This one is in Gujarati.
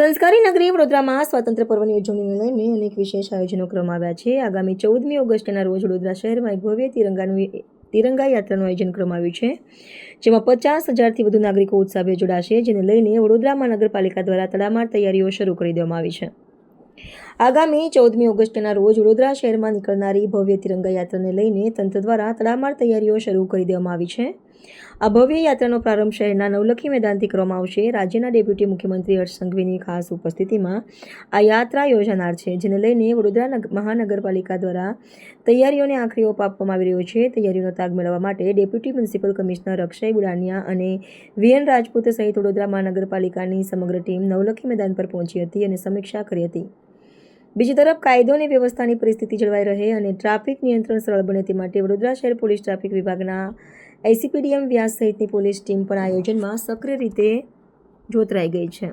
સંસ્કારી નગરી વડોદરામાં સ્વાતંત્ર્ય પર્વની ઉજવણીને લઈને અનેક વિશેષ આયોજનો કરવામાં આવ્યા છે. આગામી 14મી ઓગસ્ટના રોજ વડોદરા શહેરમાં એક ભવ્ય તિરંગા યાત્રાનું આયોજન કરવામાં આવ્યું છે, જેમાં 50,000થી વધુ નાગરિકો ઉત્સાહભેર જોડાશે, જેને લઈને વડોદરા મહાનગરપાલિકા દ્વારા તડામાર તૈયારીઓ શરૂ કરી દેવામાં આવી છે. આગામી 14મી ઓગસ્ટના રોજ વડોદરા શહેરમાં નીકળનારી ભવ્ય તિરંગા યાત્રાને લઈને તંત્ર દ્વારા તડામાર તૈયારીઓ શરૂ કરી દેવામાં આવી છે. આ ભવ્ય યાત્રાનો પ્રારંભ શહેરના નવલખી મેદાનથી કરવામાં આવશે. રાજ્યના ડેપ્યુટી મુખ્યમંત્રી હર્ષ સંઘવીની ખાસ ઉપસ્થિતિમાં આ યાત્રા યોજાનાર છે, જેને લઈને વડોદરા મહાનગરપાલિકા દ્વારા તૈયારીઓને આખરી ઓપ આપવામાં આવી રહ્યો છે. તૈયારીઓનો તાગ મેળવવા માટે deputy municipal commissioner Akshay Budania અને વીએન રાજપૂત સહિત વડોદરા મહાનગરપાલિકાની સમગ્ર ટીમ નવલખી મેદાન પર પહોંચી હતી અને સમીક્ષા કરી હતી. બીજી તરફ કાયદો અને વ્યવસ્થાની પરિસ્થિતિ જળવાઈ રહે અને ટ્રાફિક નિયંત્રણ સરળ બને તે માટે વડોદરા શહેર પોલીસ ટ્રાફિક વિભાગના એસીપીડીએમ વ્યાસ સહિતની પોલીસ ટીમ પણ આયોજનમાં સક્રિય રીતે જોતરાઈ ગઈ છે.